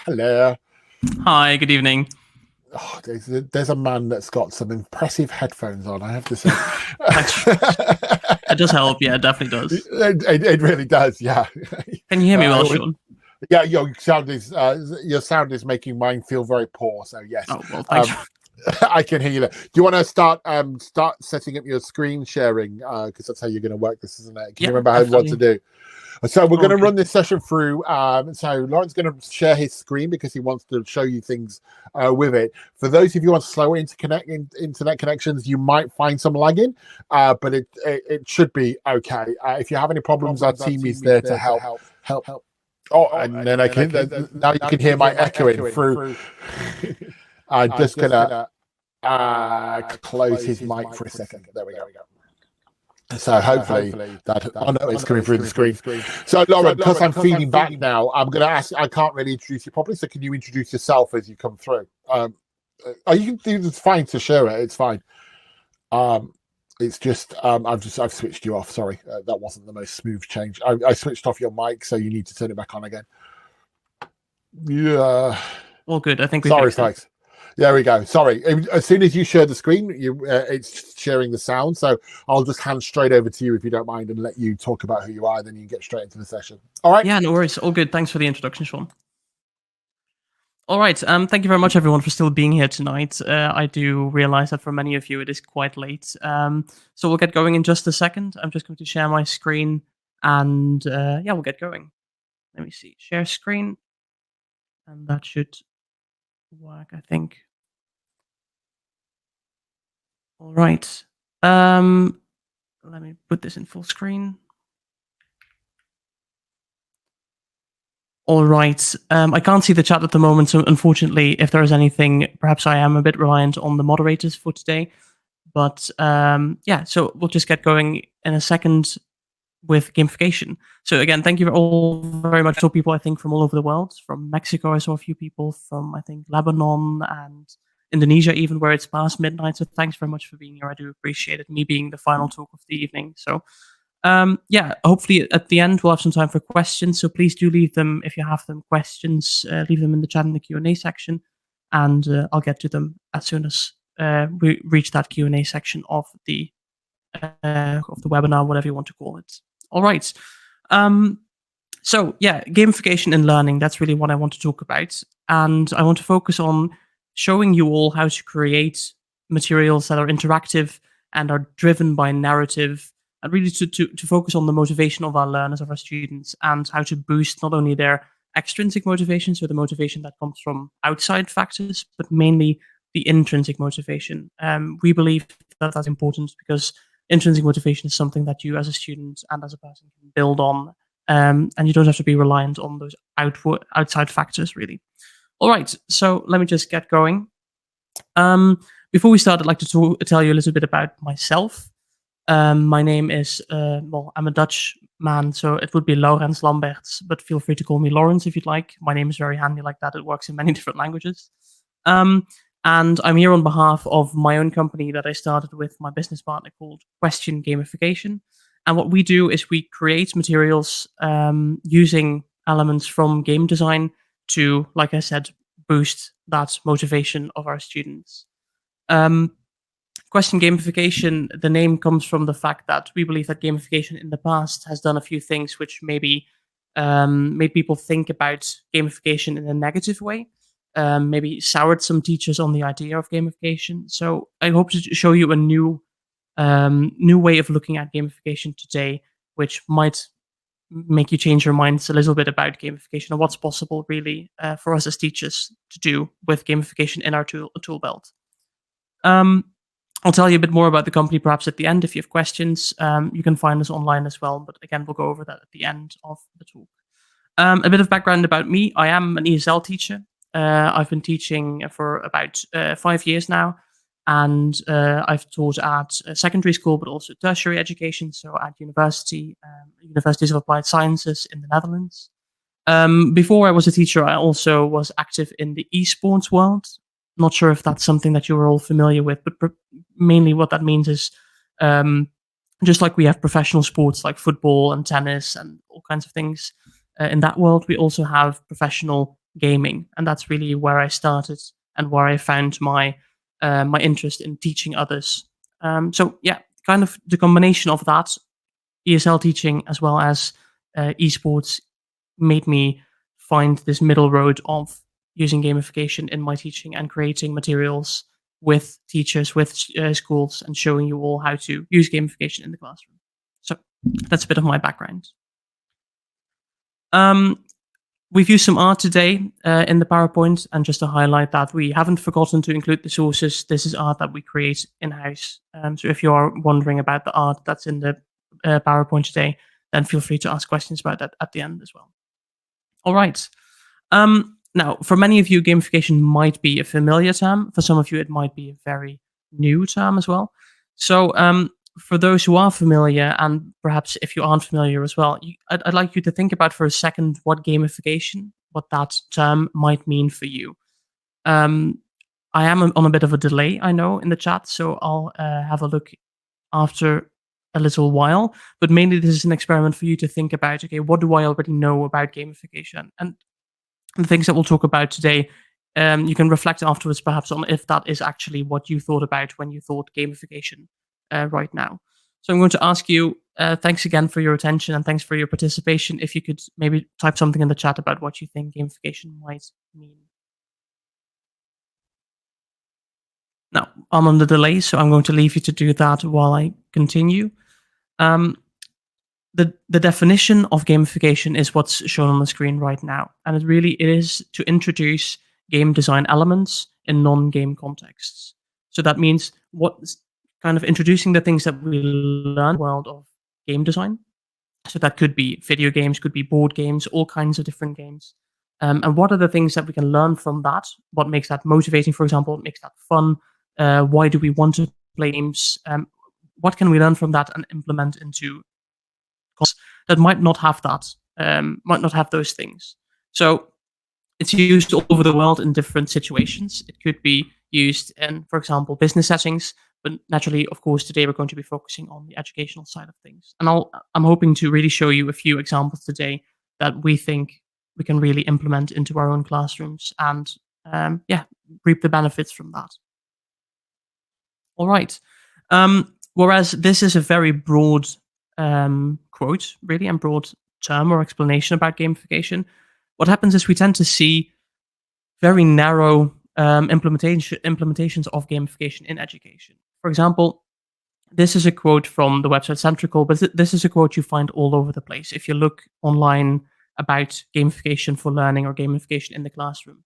Hello. Hi, good evening. Oh, there's a man that's got some impressive headphones on, I have to say. Thanks. It does help. Yeah, it definitely does. It really does, yeah. Can you hear me well, Sean? Yeah, your sound is making mine feel very poor. So yes. Oh well, thanks. I can hear you there. Do you want to start setting up your screen sharing? Because that's how you're going to work this, isn't it? Can you remember what to do? So we're going to run this session through. So Lauren's going to share his screen because he wants to show you things with it. For those of you who want slower internet connections, you might find some lagging, but it should be okay. If you have any problems, our team is there to help. Oh, and then now you can hear my echoing through. I'm just gonna close his mic for a second. There we go. So hopefully that it's coming through the screen. So Lauren, because I'm feeding back now, I'm going to ask. I can't really introduce you properly, so can you introduce yourself as you come through? You can do. It's fine to share it. It's fine. It's just I've switched you off. Sorry, that wasn't the most smooth change. I switched off your mic, so you need to turn it back on again. Yeah. All good. I think we. Sorry, folks. There we go. Sorry. As soon as you share the screen, it's sharing the sound. So I'll just hand straight over to you if you don't mind and let you talk about who you are. Then you can get straight into the session. All right. Yeah, no worries. All good. Thanks for the introduction, Sean. All right. Thank you very much, everyone, for still being here tonight. I do realize that for many of you, it is quite late. So we'll get going in just a second. I'm just going to share my screen and yeah, we'll get going. Let me see. Share screen. And that should work, I think. All right. Let me put this in full screen. All right. I can't see the chat at the moment, so unfortunately, if there is anything, perhaps I am a bit reliant on the moderators for today. But yeah, so we'll just get going in a second with gamification. So again, thank you all very much to people, I think, from all over the world. From Mexico, I saw a few people, from, I think, Lebanon and Indonesia, even, where it's past midnight. So thanks very much for being here. I do appreciate it, me being the final talk of the evening. So yeah, hopefully at the end we'll have some time for questions. So please do leave them, if you have them, questions, leave them in the chat in the Q&A section, and I'll get to them as soon as we reach that Q&A section of the webinar, whatever you want to call it. All right. So yeah, gamification in learning, that's really what I want to talk about. And I want to focus on showing you all how to create materials that are interactive and are driven by narrative, and really to focus on the motivation of our learners, of our students, and how to boost not only their extrinsic motivation, so the motivation that comes from outside factors, but mainly the intrinsic motivation. We believe that that's important because intrinsic motivation is something that you as a student and as a person can build on, and you don't have to be reliant on those outside factors, really. All right, so let me just get going. Before we start, I'd like to tell you a little bit about myself. My name is, well, I'm a Dutch man, so it would be Laurens Lamberts, but feel free to call me Lawrence if you'd like. My name is very handy like that. It works in many different languages. And I'm here on behalf of my own company that I started with my business partner called Question Gamification. And what we do is we create materials using elements from game design to, like I said, boost that motivation of our students. Question Gamification, the name comes from the fact that we believe that gamification in the past has done a few things which maybe made people think about gamification in a negative way. Maybe soured some teachers on the idea of gamification. So I hope to show you a new way of looking at gamification today, which might make you change your minds a little bit about gamification and what's possible really for us as teachers to do with gamification in our tool belt. I'll tell you a bit more about the company perhaps at the end if you have questions. You can find us online as well, but again, we'll go over that at the end of the talk. A bit of background about me. I am an ESL teacher. I've been teaching for about 5 years now, and I've taught at secondary school, but also tertiary education, so at universities of applied sciences in the Netherlands. Before I was a teacher, I also was active in the esports world. Not sure if that's something that you were all familiar with, but mainly what that means is just like we have professional sports like football and tennis and all kinds of things in that world, we also have professional gaming, and that's really where I started and where I found my my interest in teaching others. So yeah, kind of the combination of that ESL teaching as well as esports made me find this middle road of using gamification in my teaching and creating materials with teachers, with schools, and showing you all how to use gamification in the classroom. So that's a bit of my background. We've used some art today in the PowerPoint, and just to highlight that we haven't forgotten to include the sources. This is art that we create in-house. So if you are wondering about the art that's in the PowerPoint today, then feel free to ask questions about that at the end as well. All right. Now, for many of you, gamification might be a familiar term. For some of you, it might be a very new term as well. So for those who are familiar, and perhaps if you aren't familiar as well, I'd like you to think about for a second what gamification, what that term might mean for you. I am on a bit of a delay, I know, in the chat, so I'll have a look after a little while. But mainly, this is an experiment for you to think about, okay, what do I already know about gamification? And the things that we'll talk about today, you can reflect afterwards perhaps on if that is actually what you thought about when you thought gamification right now. So I'm going to ask you, thanks again for your attention and thanks for your participation. If you could maybe type something in the chat about what you think gamification might mean. Now, I'm on the delay, so I'm going to leave you to do that while I continue. The definition of gamification is what's shown on the screen right now, and it is to introduce game design elements in non-game contexts. So that means what's kind of introducing the things that we learn in the world of game design. So that could be video games, could be board games, all kinds of different games. And what are the things that we can learn from that? What makes that motivating, for example? What makes that fun? Why do we want to play games? What can we learn from that and implement into that might not have that, might not have those things? So it's used all over the world in different situations. It could be used in, for example, business settings, but naturally, of course, today we're going to be focusing on the educational side of things. And I'm hoping to really show you a few examples today that we think we can really implement into our own classrooms and, reap the benefits from that. All right. Whereas this is a very broad quote, really, and broad term or explanation about gamification, what happens is we tend to see very narrow implementations of gamification in education. For example, this is a quote from the website Centrical, but this is a quote you find all over the place. If you look online about gamification for learning or gamification in the classroom,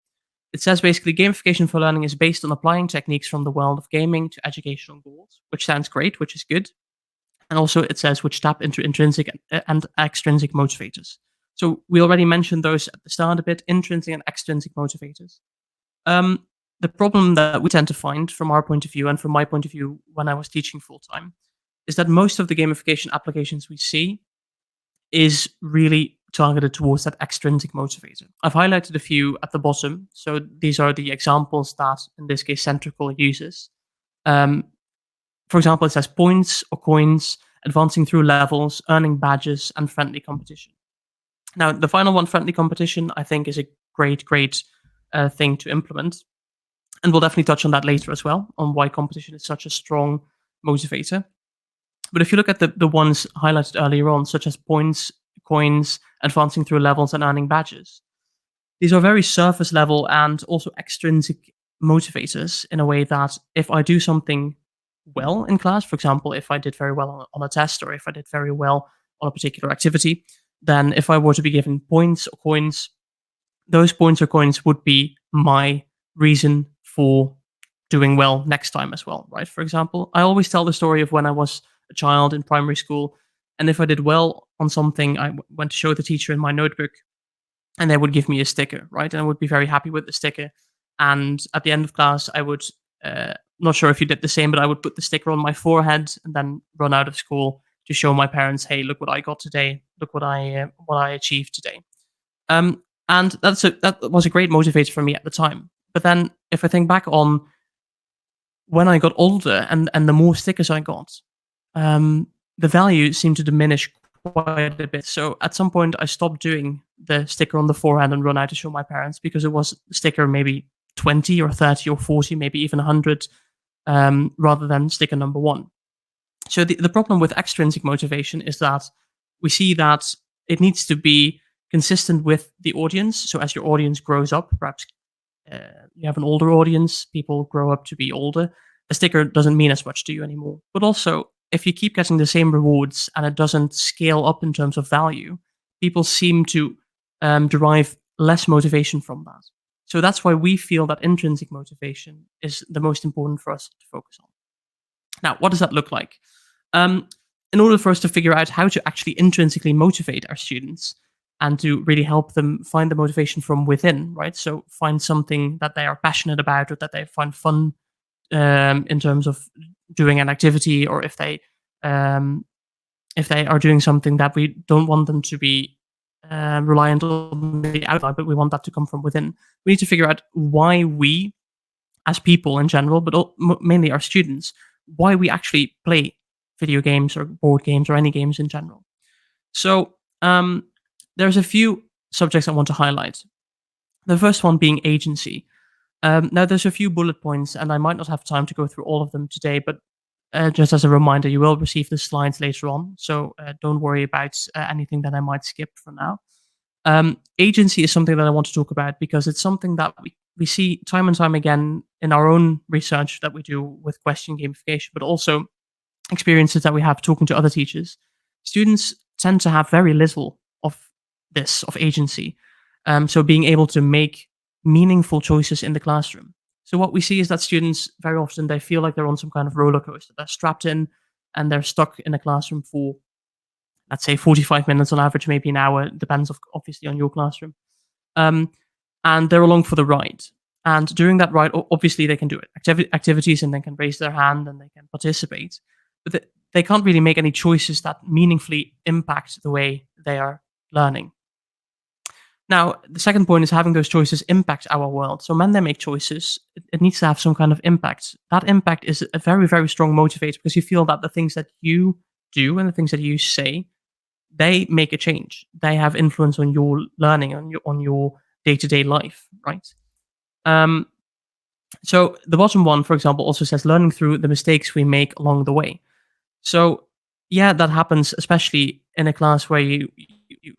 it says basically gamification for learning is based on applying techniques from the world of gaming to educational goals, which sounds great, which is good. And also it says which tap into intrinsic and extrinsic motivators. So we already mentioned those at the start a bit, intrinsic and extrinsic motivators. The problem that we tend to find from our point of view and from my point of view when I was teaching full-time is that most of the gamification applications we see is really targeted towards that extrinsic motivator. I've highlighted a few at the bottom. So these are the examples that, in this case, Centrical uses. For example, it says points or coins, advancing through levels, earning badges, and friendly competition. Now, the final one, friendly competition, I think is a great thing to implement. And we'll definitely touch on that later as well, on why competition is such a strong motivator. But if you look at the ones highlighted earlier on, such as points, coins, advancing through levels, and earning badges, these are very surface level and also extrinsic motivators in a way that if I do something well in class, for example, if I did very well on a test or if I did very well on a particular activity, then if I were to be given points or coins, those points or coins would be my reason for doing well next time as well, right? For example, I always tell the story of when I was a child in primary school, and if I did well on something, I went to show the teacher in my notebook, and they would give me a sticker, right? And I would be very happy with the sticker. And at the end of class, I would, not sure if you did the same, but I would put the sticker on my forehead and then run out of school to show my parents, hey, look what I got today. Look what I achieved today. And that was a great motivator for me at the time. But then if I think back on when I got older and the more stickers I got, the value seemed to diminish quite a bit. So at some point, I stopped doing the sticker on the forehand and run out to show my parents, because it was sticker maybe 20 or 30 or 40, maybe even 100, rather than sticker number 1. So the problem with extrinsic motivation is that we see that it needs to be consistent with the audience. So as your audience grows up, perhaps you have an older audience, people grow up to be older, a sticker doesn't mean as much to you anymore. But also, if you keep getting the same rewards and it doesn't scale up in terms of value, people seem to derive less motivation from that. So that's why we feel that intrinsic motivation is the most important for us to focus on. Now, what does that look like? In order for us to figure out how to actually intrinsically motivate our students and to really help them find the motivation from within, right? So find something that they are passionate about or that they find fun in terms of doing an activity, or if they are doing something that we don't want them to be reliant on the outside, but we want that to come from within. We need to figure out why we, as people in general, but mainly our students, why we actually play video games or board games or any games in general. So there's a few subjects I want to highlight. The first one being agency. Now, there's a few bullet points, and I might not have time to go through all of them today, but just as a reminder, you will receive the slides later on, so don't worry about anything that I might skip for now. Agency is something that I want to talk about because it's something that we see time and time again in our own research that we do with question gamification, but also experiences that we have talking to other teachers. Students tend to have very little of agency. So being able to make meaningful choices in the classroom. So what we see is that students, very often, they feel like they're on some kind of roller coaster. They're strapped in and they're stuck in a classroom for, let's say, 45 minutes on average, maybe an hour, depends obviously on your classroom. And they're along for the ride. And during that ride, obviously they can do activities and they can raise their hand and they can participate. But they can't really make any choices that meaningfully impact the way they are learning. Now, the second point is having those choices impact our world. So when they make choices, it needs to have some kind of impact. That impact is a very, very strong motivator because you feel that the things that you do and the things that you say, they make a change. They have influence on your learning, on your day-to-day life, right? So the bottom one, for example, also says learning through the mistakes we make along the way. So yeah, that happens, especially in a class where you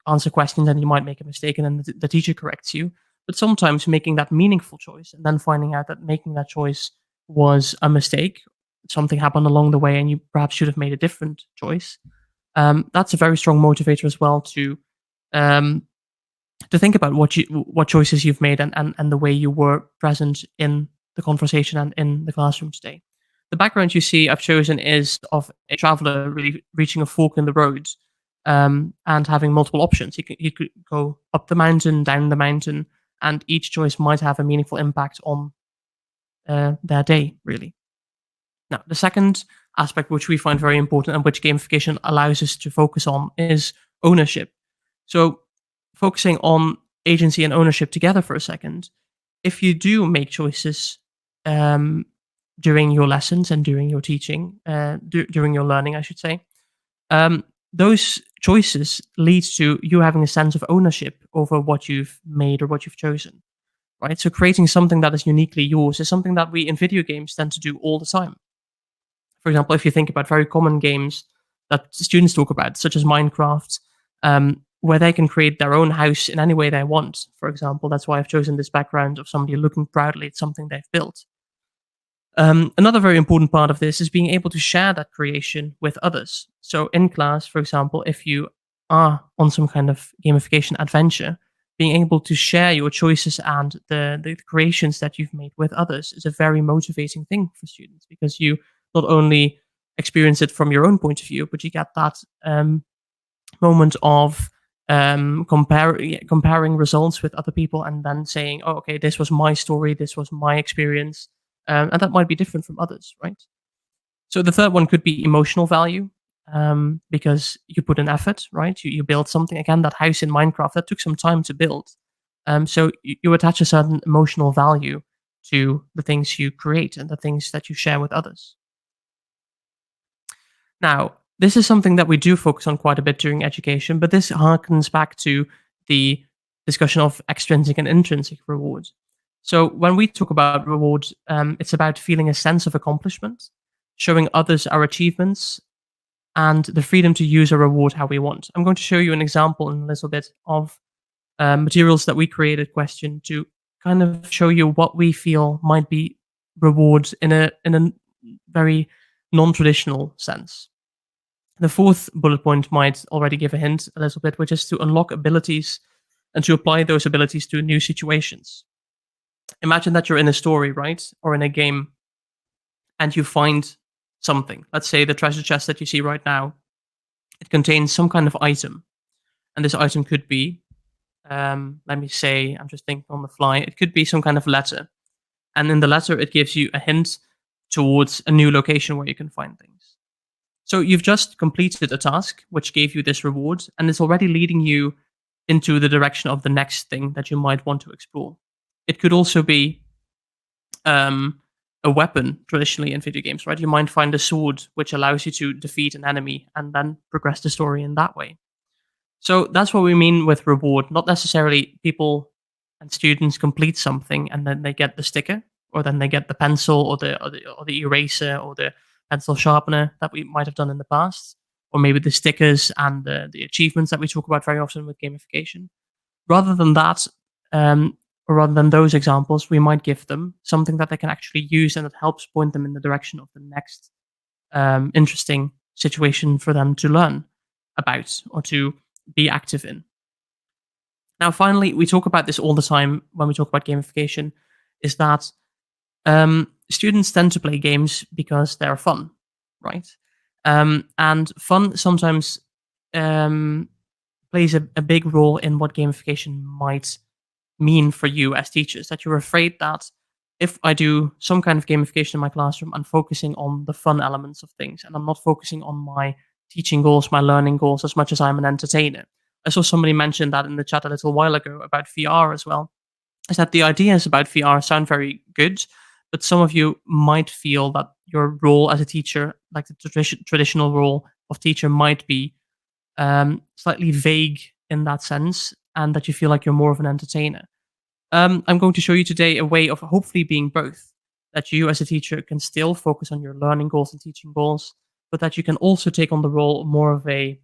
answer questions and you might make a mistake and then the teacher corrects you. But sometimes making that meaningful choice and then finding out that making that choice was a mistake, something happened along the way and you perhaps should have made a different choice. That's a very strong motivator as well to think about what choices you've made and the way you were present in the conversation and in the classroom today. The background you see I've chosen is of a traveler really reaching a fork in the road and having multiple options. He could go up the mountain, down the mountain, and each choice might have a meaningful impact on their day, really. Now, the second aspect which we find very important and which gamification allows us to focus on is ownership. So focusing on agency and ownership together for a second, if you do make choices during your lessons and during your teaching, during your learning, I should say, those choices lead to you having a sense of ownership over what you've made or what you've chosen, right? So creating something that is uniquely yours is something that we in video games tend to do all the time. For example, if you think about very common games that students talk about, such as Minecraft, where they can create their own house in any way they want, for example. That's why I've chosen this background of somebody looking proudly at something they've built. Another very important part of this is being able to share that creation with others. So in class, for example, if you are on some kind of gamification adventure, being able to share your choices and the creations that you've made with others is a very motivating thing for students because you not only experience it from your own point of view, but you get that moment of comparing results with other people and then saying, oh, okay, this was my story, this was my experience. And that might be different from others, right? So the third one could be emotional value, because you put in effort, right? You build something. Again, that house in Minecraft, that took some time to build. So you attach a certain emotional value to the things you create and the things that you share with others. Now, This is something that we do focus on quite a bit during education, but this harkens back to the discussion of extrinsic and intrinsic rewards. So when we talk about rewards, it's about feeling a sense of accomplishment, showing others our achievements, and the freedom to use a reward how we want. I'm going to show you an example in a little bit of materials that we created Question to kind of show you what we feel might be rewards in a very non-traditional sense. The fourth bullet point might already give a hint a little bit, which is to unlock abilities and to apply those abilities to new situations. Imagine that you're in a story, right? Or in a game, and you find something. Let's say the treasure chest that you see right now, it contains some kind of item. And this item could be, let me say, I'm just thinking on the fly, it could be some kind of letter. And in the letter, it gives you a hint towards a new location where you can find things. So you've just completed a task which gave you this reward, and it's already leading you into the direction of the next thing that you might want to explore. It could also be a weapon traditionally in video games, right? You might find a sword which allows you to defeat an enemy and then progress the story in that way. So that's what we mean with reward, not necessarily people and students complete something and then they get the sticker, or then they get the pencil or the eraser or the pencil sharpener that we might have done in the past, or maybe the stickers and the achievements that we talk about very often with gamification. Rather than that, or rather than those examples, we might give them something that they can actually use and that helps point them in the direction of the next interesting situation for them to learn about or to be active in. Now, finally, we talk about this all the time when we talk about gamification, is that students tend to play games because they're fun, right? And fun sometimes plays a big role in what gamification might mean for you as teachers. That you're afraid that if I do some kind of gamification in my classroom, I'm focusing on the fun elements of things, and I'm not focusing on my teaching goals, my learning goals, as much as I'm an entertainer. I saw somebody mention that in the chat a little while ago about VR as well. Is that the ideas about VR sound very good, but some of you might feel that your role as a teacher, like the traditional role of teacher, might be slightly vague in that sense, and that you feel like you're more of an entertainer. I'm going to show you today a way of hopefully being both. That you as a teacher can still focus on your learning goals and teaching goals, but that you can also take on the role more of a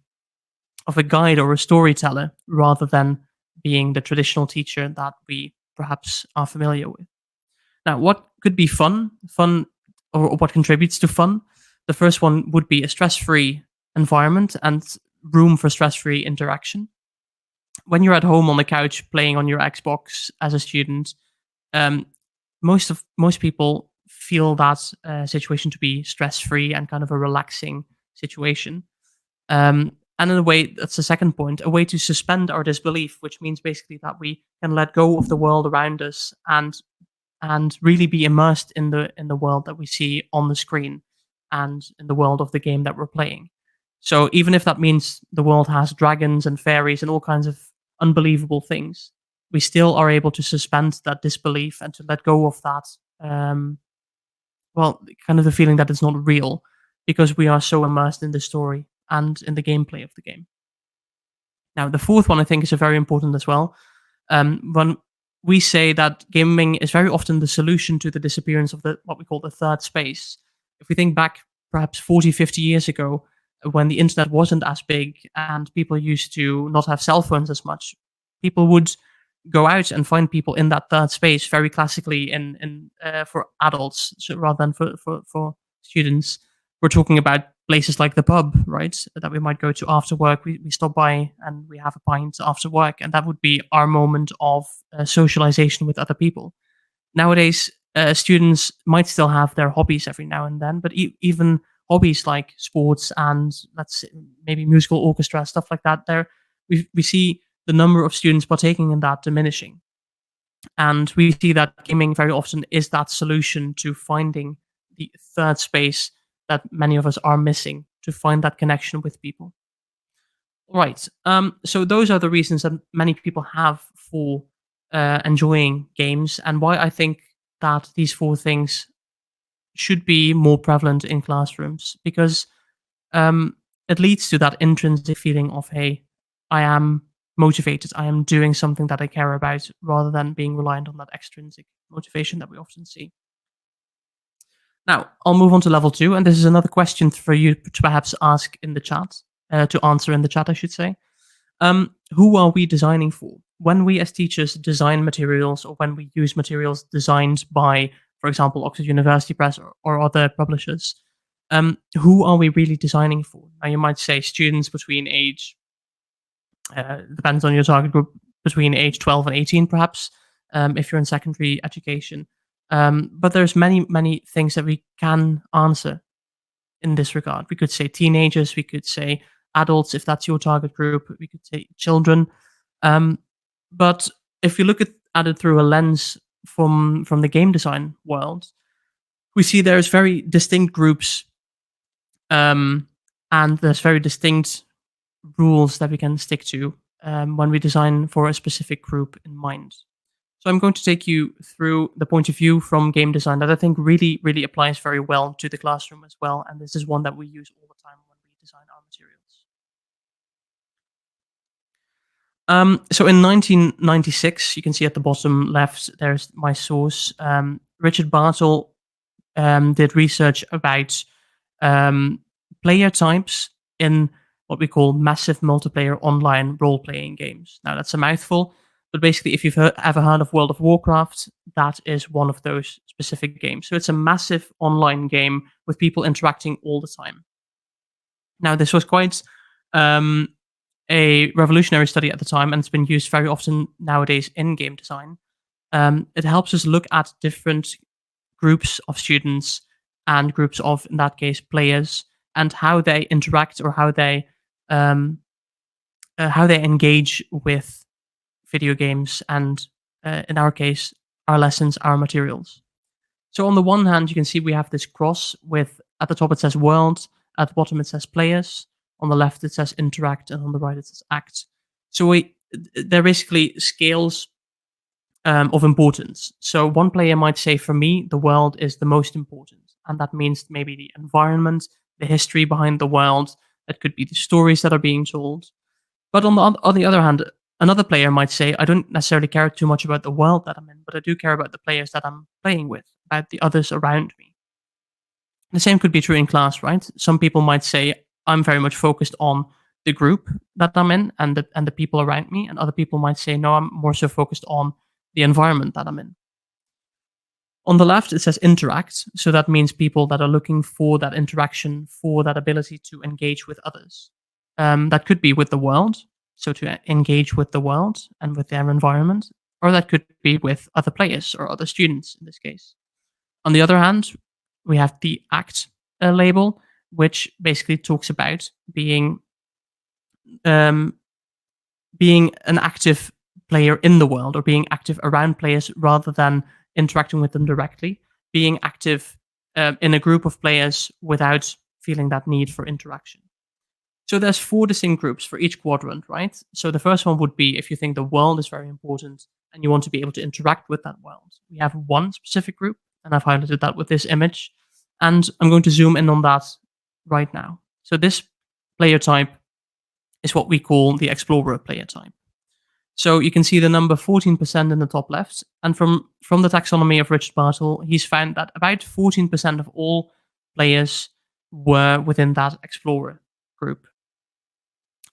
guide or a storyteller rather than being the traditional teacher that we perhaps are familiar with. Now, what could be fun, or what contributes to fun? The first one would be a stress-free environment and room for stress-free interaction. When you're at home on the couch playing on your Xbox as a student, most people feel that situation to be stress-free and kind of a relaxing situation. And in a way, that's the second point, a way to suspend our disbelief, which means basically that we can let go of the world around us and really be immersed in the world that we see on the screen and in the world of the game that we're playing. So even if that means the world has dragons and fairies and all kinds of unbelievable things, we still are able to suspend that disbelief and to let go of that, kind of the feeling that it's not real, because we are so immersed in the story and in the gameplay of the game. Now, the fourth one I think is very important as well. When we say that gaming is very often the solution to the disappearance of what we call the third space. If we think back perhaps 40, 50 years ago, when the internet wasn't as big and people used to not have cell phones as much, people would go out and find people in that third space, very classically for adults, so rather than for students. We're talking about places like the pub, right? That we might go to after work. We stop by and we have a pint after work, and that would be our moment of socialization with other people. Nowadays, students might still have their hobbies every now and then, but even hobbies like sports and let's say maybe musical orchestra, stuff like that, we see the number of students partaking in that diminishing. And we see that gaming very often is that solution to finding the third space that many of us are missing, to find that connection with people. All right. So those are the reasons that many people have for enjoying games, and why I think that these four things should be more prevalent in classrooms. Because it leads to that intrinsic feeling of, hey, I am motivated, I am doing something that I care about, rather than being reliant on that extrinsic motivation that we often see. Now, I'll move on to level 2, and this is another question for you to perhaps ask in the chat, to answer in the chat, I should say. Who are we designing for? When we as teachers design materials, or when we use materials designed by, for example, Oxford University Press or other publishers, who are we really designing for? Now, you might say students between age, depends on your target group, between age 12 and 18, perhaps, if you're in secondary education. But there's many things that we can answer in this regard. We could say teenagers, we could say adults, if that's your target group, we could say children. But if you look at it through a lens from the game design world, we see there's very distinct groups, and there's very distinct rules that we can stick to when we design for a specific group in mind. So I'm going to take you through the point of view from game design that I think really, really applies very well to the classroom as well. And this is one that we use all the time when we design our materials. So in 1996, you can see at the bottom left, there's my source. Richard Bartle did research about player types in what we call massive multiplayer online role-playing games. Now, that's a mouthful, but basically, if you've ever heard of World of Warcraft, that is one of those specific games. So it's a massive online game with people interacting all the time. Now, this was quite a revolutionary study at the time, and it's been used very often nowadays in game design. It helps us look at different groups of students and groups of, in that case, players, and how they interact, or how they engage with video games, and in our case, our lessons, our materials. So on the one hand, you can see we have this cross with, at the top it says world, at the bottom it says players, on the left it says interact, and on the right it says act. So they're basically scales of importance. So one player might say, for me, the world is the most important. And that means maybe the environment, the history behind the world, that could be the stories that are being told. But on the other hand, another player might say, I don't necessarily care too much about the world that I'm in, but I do care about the players that I'm playing with, about the others around me. The same could be true in class, right? Some people might say, I'm very much focused on the group that I'm in and the people around me. And other people might say, no, I'm more so focused on the environment that I'm in. On the left, it says interact. So that means people that are looking for that interaction, for that ability to engage with others. That could be with the world, so to engage with the world and with their environment, or that could be with other players or other students in this case. On the other hand, we have the act label, which basically talks about being an active player in the world, or being active around players rather than interacting with them directly, being active in a group of players without feeling that need for interaction. So there's 4 distinct groups for each quadrant, right? So the first one would be if you think the world is very important and you want to be able to interact with that world. We have one specific group, and I've highlighted that with this image. And I'm going to zoom in on that right now. So this player type is what we call the explorer player type. So you can see the number 14% in the top left. And from the taxonomy of Richard Bartle, he's found that about 14% of all players were within that explorer group.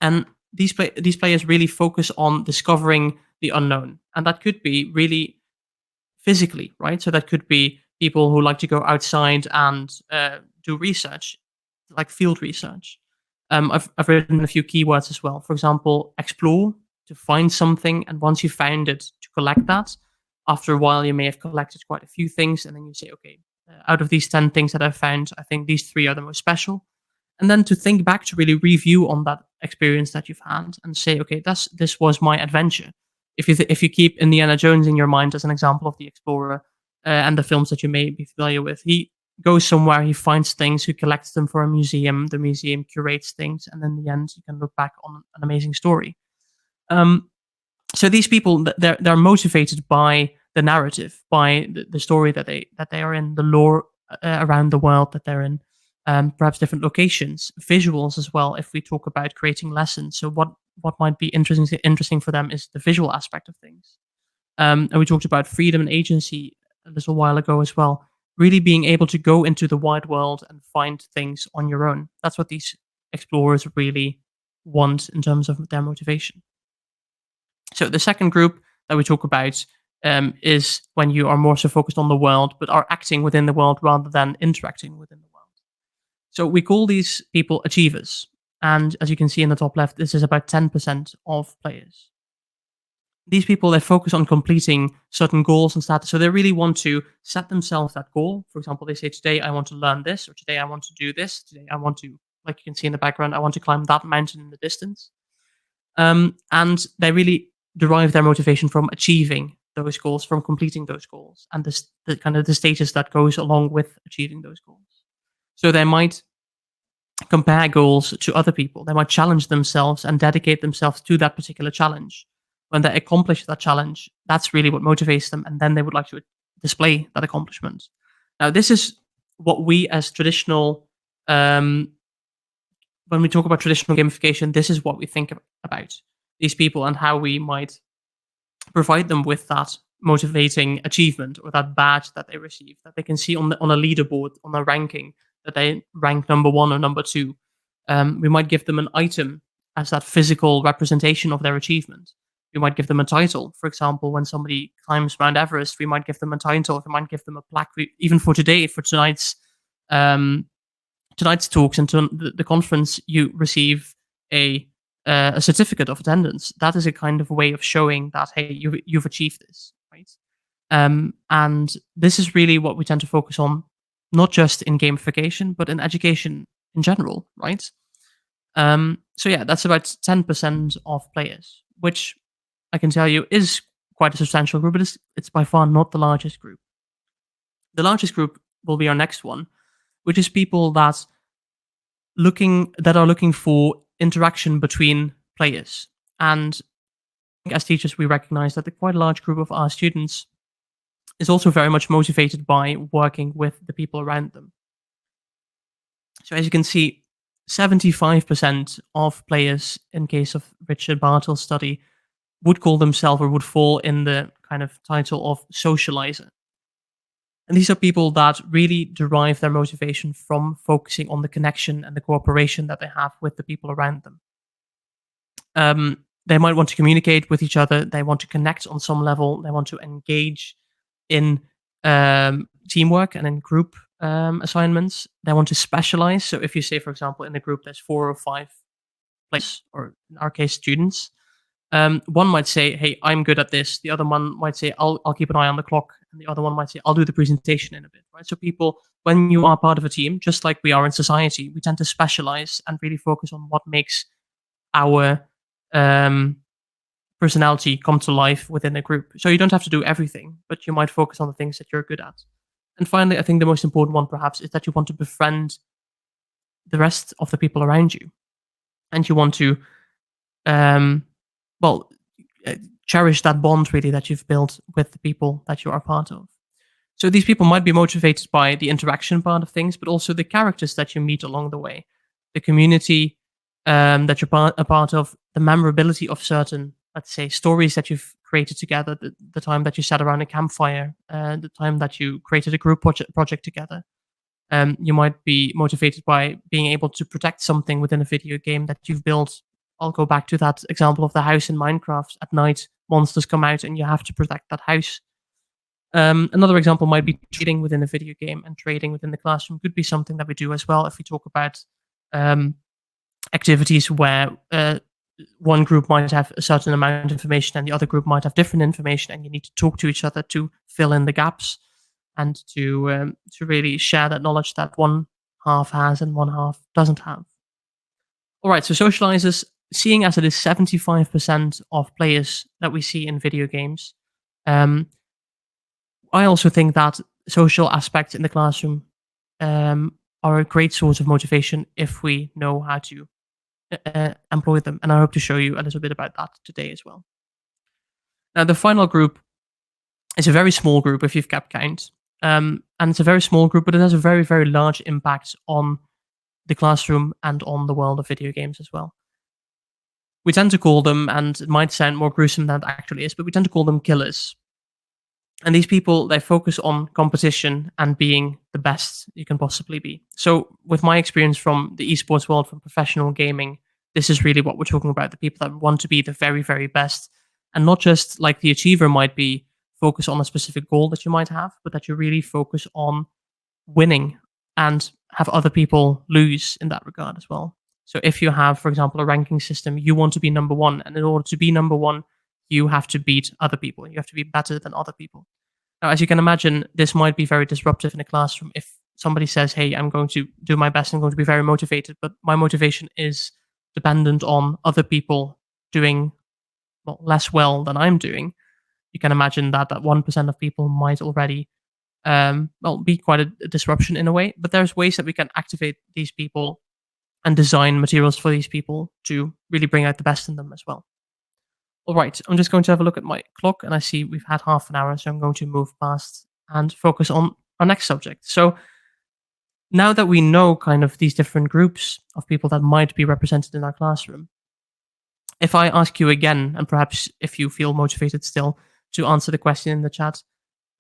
And these players really focus on discovering the unknown. And that could be really physically, right? So that could be people who like to go outside and do research, like field research. I've written a few keywords as well. For example, explore, to find something, and once you found it, to collect that. After a while, you may have collected quite a few things, and then you say, okay, out of these 10 things that I've found, I think these 3 are the most special. And then to think back, to really review on that experience that you've had and say, okay, this was my adventure. If you keep Indiana Jones in your mind as an example of the explorer, and the films that you may be familiar with, he goes somewhere, he finds things, he collects them for a museum, the museum curates things, and in the end, you can look back on an amazing story. So these people, they're motivated by the narrative, by the story that they are in, the lore around the world that they're in. perhaps different locations, visuals as well. If we talk about creating lessons, so what might be interesting for them is the visual aspect of things. And we talked about freedom and agency a little while ago as well. Really being able to go into the wide world and find things on your own. That's what these explorers really want in terms of their motivation. So the second group that we talk about is when you are more so focused on the world, but are acting within the world rather than interacting within the world. So we call these people achievers. And as you can see in the top left, this is about 10% of players. These people, they focus on completing certain goals and status. So they really want to set themselves that goal. For example, they say, today I want to learn this, or today I want to do this. Today I want to, like you can see in the background, I want to climb that mountain in the distance. And they really derive their motivation from achieving those goals, from completing those goals, and the kind of the status that goes along with achieving those goals. So they might compare goals to other people. They might challenge themselves and dedicate themselves to that particular challenge. When they accomplish that challenge, that's really what motivates them, and then they would like to display that accomplishment. Now, this is what we as traditional, when we talk about traditional gamification, this is what we think about these people and how we might provide them with that motivating achievement or that badge that they receive, that they can see on a leaderboard, on a ranking, that they rank number 1 or number 2. We might give them an item as that physical representation of their achievement. We might give them a title. For example, when somebody climbs Mount Everest, we might give them a title. We might give them a plaque. Even for today, for tonight's talks and the conference, you receive a certificate of attendance. That is a kind of way of showing that, hey, you've achieved this, right? And this is really what we tend to focus on, not just in gamification, but in education in general, right? So yeah, that's about 10% of players, which I can tell you is quite a substantial group, but it's by far not the largest group. The largest group will be our next one, which is people that are looking for interaction between players. And as teachers, we recognize that quite a large group of our students is also very much motivated by working with the people around them. So as you can see, 75% of players, in case of Richard Bartle's study, would call themselves or would fall in the kind of title of socializer. And these are people that really derive their motivation from focusing on the connection and the cooperation that they have with the people around them. They might want to communicate with each other. They want to connect on some level. They want to engage in teamwork and in group assignments. They want to specialize. So if you say, for example, in a group there's 4 or 5 players, or in our case, students, one might say, hey, I'm good at this. The other one might say, I'll keep an eye on the clock. And the other one might say, I'll do the presentation in a bit, right? So people, when you are part of a team, just like we are in society, we tend to specialize and really focus on what makes our personality come to life within a group. So you don't have to do everything, but you might focus on the things that you're good at. And finally, I think the most important one perhaps is that you want to befriend the rest of the people around you. And you want to cherish that bond really that you've built with the people that you are part of. So these people might be motivated by the interaction part of things, but also the characters that you meet along the way, the community that you're a part of, the memorability of certain, let's say, stories that you've created together, the time that you sat around a campfire, the time that you created a group project together. You might be motivated by being able to protect something within a video game that you've built. I'll go back to that example of the house in Minecraft. At night, monsters come out and you have to protect that house. Another example might be trading within a video game, and trading within the classroom could be something that we do as well if we talk about activities where one group might have a certain amount of information and the other group might have different information, and you need to talk to each other to fill in the gaps and to really share that knowledge that one half has and one half doesn't have. All right, so socializers, seeing as it is 75% of players that we see in video games, I also think that social aspects in the classroom are a great source of motivation if we know how to employ them. And I hope to show you a little bit about that today as well. Now, the final group is a very small group if you've kept count. And it's a very small group, but it has a very, very large impact on the classroom and on the world of video games as well. We tend to call them, and it might sound more gruesome than it actually is, but we tend to call them killers. And these people, they focus on competition and being the best you can possibly be. So with my experience from the esports world, from professional gaming, this is really what we're talking about. The people that want to be the very, very best. And not just like the achiever might be focus on a specific goal that you might have, but that you really focus on winning and have other people lose in that regard as well. So if you have, for example, a ranking system, you want to be number one. And in order to be number one, you have to beat other people. You have to be better than other people. Now, as you can imagine, this might be very disruptive in a classroom. If somebody says, hey, I'm going to do my best, I'm going to be very motivated, but my motivation is dependent on other people doing less well than I'm doing, you can imagine that 1% of people might already be quite a disruption in a way. But there's ways that we can activate these people and design materials for these people to really bring out the best in them as well. All right, I'm just going to have a look at my clock, and I see we've had half an hour, so I'm going to move past and focus on our next subject. So now that we know kind of these different groups of people that might be represented in our classroom, if I ask you again, and perhaps if you feel motivated still to answer the question in the chat,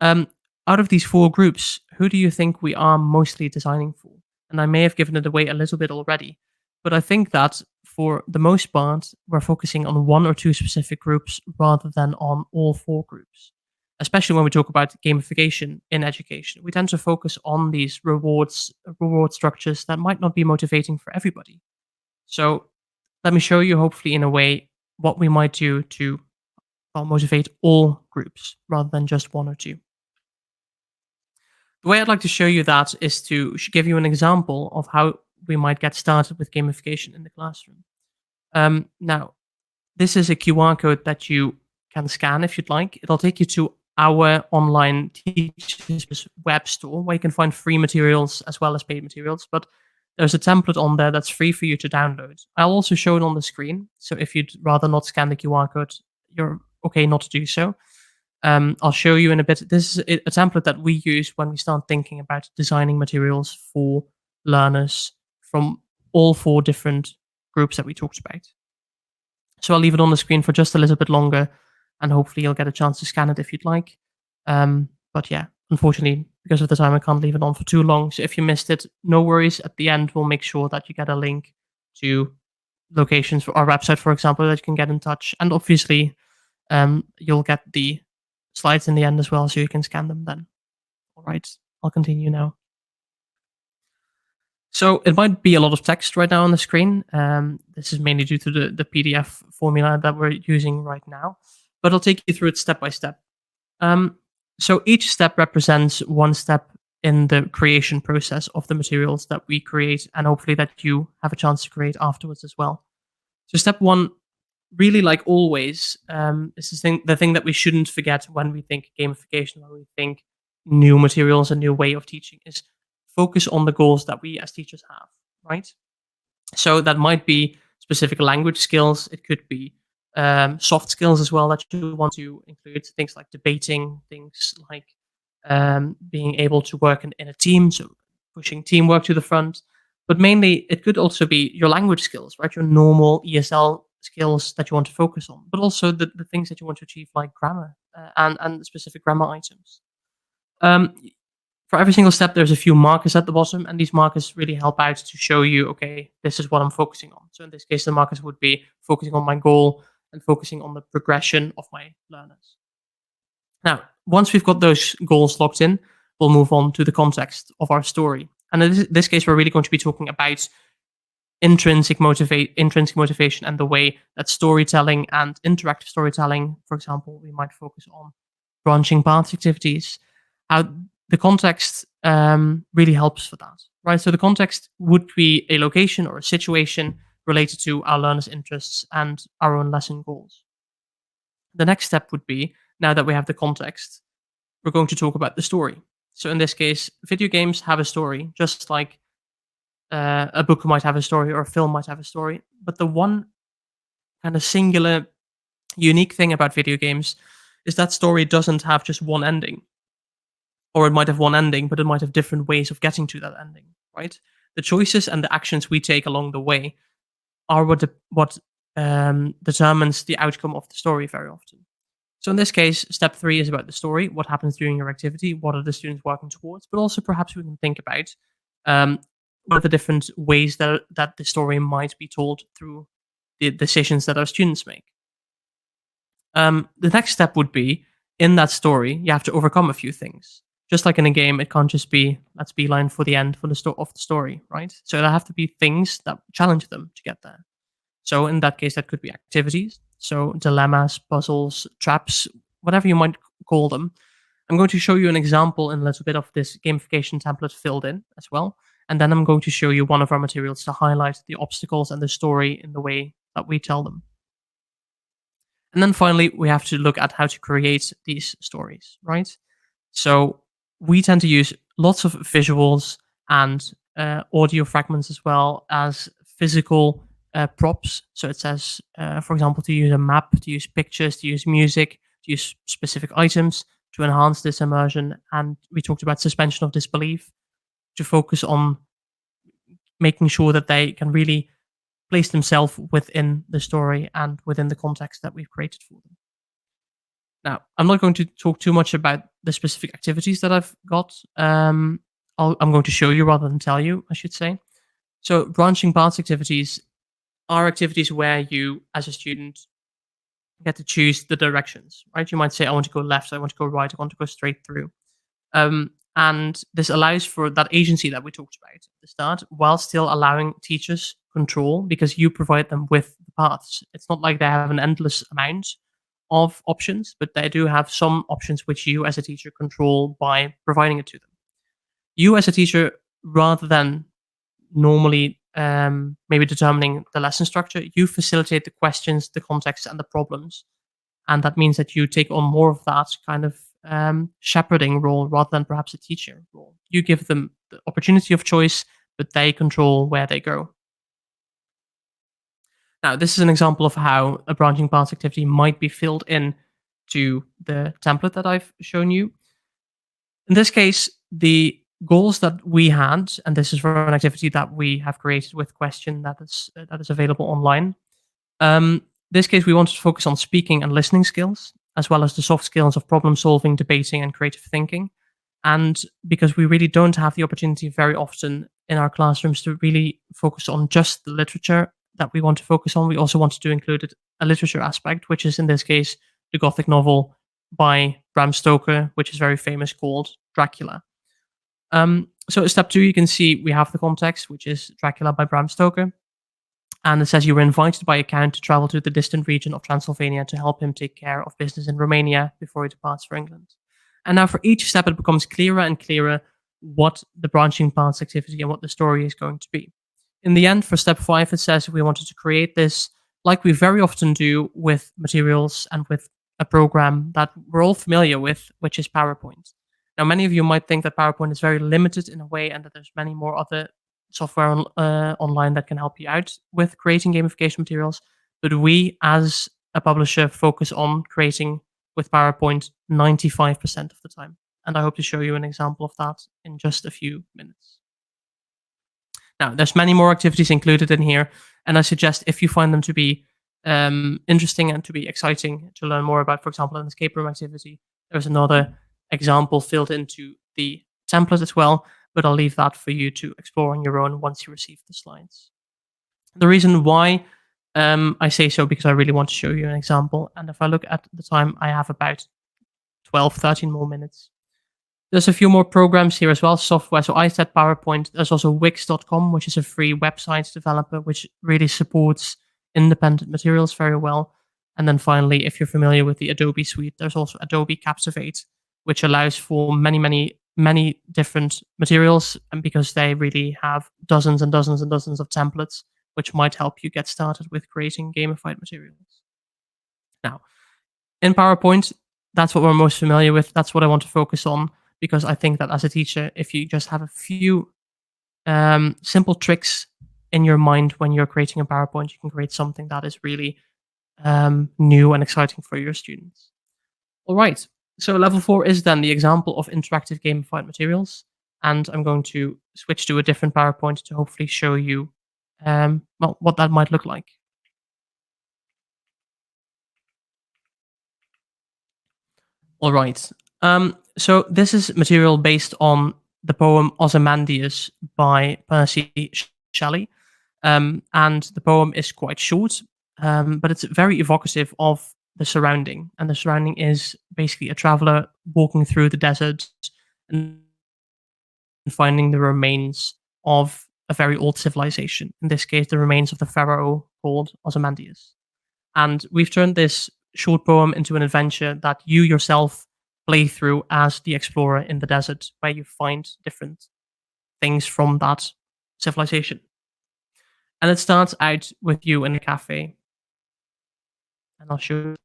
out of these 4 groups, who do you think we are mostly designing for? And I may have given it away a little bit already, but I think that for the most part, we're focusing on 1 or 2 specific groups rather than on all 4 groups. Especially when we talk about gamification in education, we tend to focus on these reward structures that might not be motivating for everybody. So let me show you, hopefully in a way, what we might do to motivate all groups rather than just 1 or 2. The way I'd like to show you that is to give you an example of how we might get started with gamification in the classroom. Now, this is a QR code that you can scan if you'd like. It'll take you to our online teachers web store where you can find free materials as well as paid materials. But there's a template on there that's free for you to download. I'll also show it on the screen. So if you'd rather not scan the QR code, you're okay not to do so. I'll show you in a bit. This is a template that we use when we start thinking about designing materials for learners from all 4 different groups that we talked about. So I'll leave it on the screen for just a little bit longer, and hopefully you'll get a chance to scan it if you'd like. But yeah, unfortunately, because of the time, I can't leave it on for too long. So if you missed it, no worries. At the end, we'll make sure that you get a link to locations for our website, for example, that you can get in touch. And obviously, you'll get the slides in the end as well, so you can scan them then. All right, I'll continue now. So it might be a lot of text right now on the screen. This is mainly due to the PDF formula that we're using right now, but I'll take you through it step by step. So each step represents 1 step in the creation process of the materials that we create, and hopefully that you have a chance to create afterwards as well. So step 1, really like always, is the thing that we shouldn't forget when we think gamification, when we think new materials, a new way of teaching, is focus on the goals that we as teachers have, right? So that might be specific language skills. It could be soft skills as well that you want to include, things like debating, things like being able to work in a team, so pushing teamwork to the front. But mainly, it could also be your language skills, right? Your normal ESL skills that you want to focus on, but also the things that you want to achieve, like grammar and specific grammar items. For every single step, there's a few markers at the bottom, and these markers really help out to show you, okay, this is what I'm focusing on. So in this case, the markers would be focusing on my goal and focusing on the progression of my learners. Now, once we've got those goals locked in, we'll move on to the context of our story. And in this case, we're really going to be talking about intrinsic motivation and the way that storytelling and interactive storytelling, for example, we might focus on branching paths activities, how the context really helps for that, right? So the context would be a location or a situation related to our learners' interests and our own lesson goals. The next step would be, now that we have the context, we're going to talk about the story. So in this case, video games have a story, just like a book might have a story or a film might have a story. But the one kind of singular, unique thing about video games is that story doesn't have just one ending. Or it might have one ending, but it might have different ways of getting to that ending, right? The choices and the actions we take along the way are what determines the outcome of the story very often. So in this case, step 3 is about the story. What happens during your activity? What are the students working towards? But also perhaps we can think about what are the different ways that the story might be told through the decisions that our students make. The next step would be, in that story, you have to overcome a few things. Just like in a game, it can't just be, let's beeline for the end for of the story, right? So there have to be things that challenge them to get there. So in that case, that could be activities. So dilemmas, puzzles, traps, whatever you might call them. I'm going to show you an example in a little bit of this gamification template filled in as well. And then I'm going to show you one of our materials to highlight the obstacles and the story in the way that we tell them. And then finally, we have to look at how to create these stories, right? So we tend to use lots of visuals and audio fragments as well as physical props. So it says, for example, to use a map, to use pictures, to use music, to use specific items to enhance this immersion. And we talked about suspension of disbelief to focus on making sure that they can really place themselves within the story and within the context that we've created for them. Now, I'm not going to talk too much about the specific activities that I've got. I'm going to show you rather than tell you, I should say. So branching paths activities are activities where you, as a student, get to choose the directions, right? You might say, I want to go left, I want to go right, I want to go straight through. And this allows for that agency that we talked about at the start, while still allowing teachers control, because you provide them with the paths. It's not like they have an endless amount of options, but they do have some options which you as a teacher control by providing it to them. You as a teacher, rather than normally maybe determining the lesson structure, you facilitate the questions, the context, and the problems. And that means that you take on more of that kind of shepherding role rather than perhaps a teacher role. You give them the opportunity of choice, but they control where they go. Now, this is an example of how a branching paths activity might be filled in to the template that I've shown you. In this case, the goals that we had, and this is for an activity that we have created with Question that is available online. This case, we wanted to focus on speaking and listening skills, as well as the soft skills of problem solving, debating, and creative thinking. And because we really don't have the opportunity very often in our classrooms to really focus on just the literature that we want to focus on, we also wanted to include a literature aspect, which is in this case the Gothic novel by Bram Stoker, which is very famous, called Dracula. So step 2, you can see we have the context, which is Dracula by Bram Stoker. And it says you were invited by a count to travel to the distant region of Transylvania to help him take care of business in Romania before he departs for England. And now for each step, it becomes clearer and clearer what the branching paths activity and what the story is going to be. In the end, for step 5, it says we wanted to create this like we very often do with materials and with a program that we're all familiar with, which is PowerPoint. Now, many of you might think that PowerPoint is very limited in a way and that there's many more other software online that can help you out with creating gamification materials. But we, as a publisher, focus on creating with PowerPoint 95% of the time. And I hope to show you an example of that in just a few minutes. Now, there's many more activities included in here, and I suggest if you find them to be interesting and to be exciting to learn more about, for example, an escape room activity, there's another example filled into the template as well, but I'll leave that for you to explore on your own once you receive the slides. The reason why I say so, because I really want to show you an example, and if I look at the time, I have about 12, 13 more minutes. There's a few more programs here as well, software. So I said PowerPoint. There's also Wix.com, which is a free website developer, which really supports independent materials very well. And then finally, if you're familiar with the Adobe suite, there's also Adobe Captivate, which allows for many different materials, and because they really have dozens and dozens and dozens of templates, which might help you get started with creating gamified materials. Now, in PowerPoint, that's what we're most familiar with. That's what I want to focus on, because I think that as a teacher, if you just have a few simple tricks in your mind when you're creating a PowerPoint, you can create something that is really new and exciting for your students. All right. So level 4 is then the example of interactive gamified materials. and I'm going to switch to a different PowerPoint to hopefully show you well, what that might look like. All right. So this is material based on the poem Ozymandias by Percy Shelley. And the poem is quite short, but it's very evocative of the surrounding. And the surrounding is basically a traveler walking through the desert and finding the remains of a very old civilization. In this case, the remains of the pharaoh called Ozymandias. And we've turned this short poem into an adventure that you yourself play through as the explorer in the desert, where you find different things from that civilization. And it starts out with you in a cafe. And I'll show you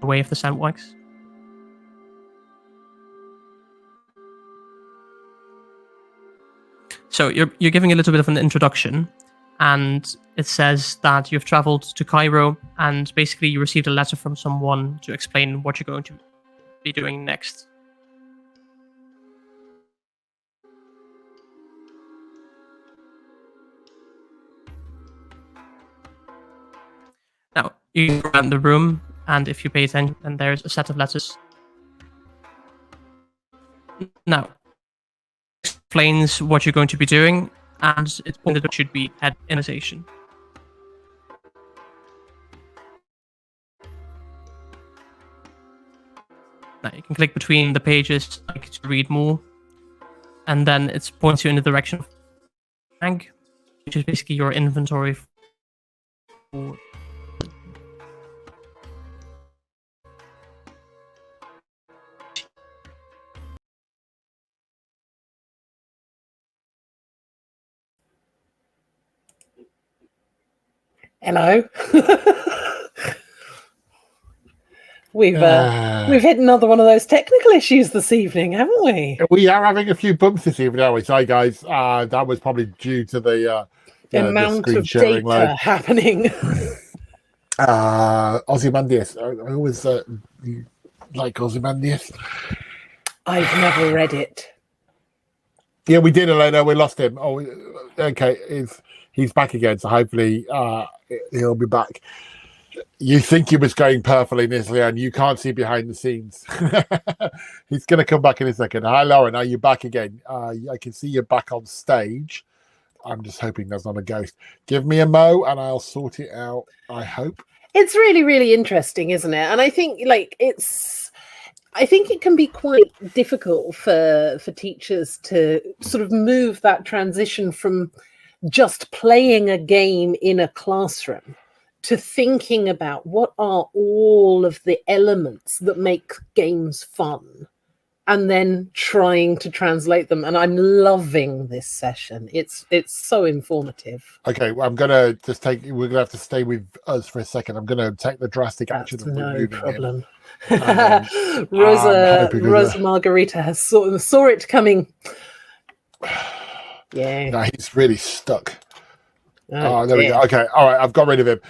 the way if the sound works. So you're giving a little bit of an introduction, and it says that you've traveled to Cairo, and basically you received a letter from someone to explain what you're going to be doing next. Now, you go around the room, and if you pay attention, then there's a set of letters. Now, explains what you're going to be doing, and it's pointed out should be head innovation. Now, you can click between the pages like to read more, and then it points you in the direction of bag, which is basically your inventory for Hello. We've hit another one of those technical issues this evening, haven't we? We are having a few bumps this evening, aren't we? Sorry, guys. That was probably due to the amount screen of sharing data load. happening. Ozymandias. I always like Ozymandias. I've never read it. Yeah, we did, Elena. We lost him. Oh, okay. He's back again, so hopefully he'll be back. You think he was going perfectly, Nisli, and you can't see behind the scenes. He's going to come back in a second. Hi, Lauren. Are you back again? I can see you're back on stage. I'm just hoping there's not a ghost. Give me a mo, and I'll sort it out. I hope. It's really, really interesting, isn't it? And I think, I think it can be quite difficult for teachers to sort of move that transition from just playing a game in a classroom to thinking about what are all of the elements that make games fun, and then trying to translate them. And I'm loving this session. It's so informative. Okay, well, I'm gonna just we're gonna have to stay with us for a second. I'm gonna take the drastic action of no problem. Then, Rosa Margarita saw it coming. Yeah. No, he's really stuck. Oh, there we go. Okay, all right, I've got rid of him.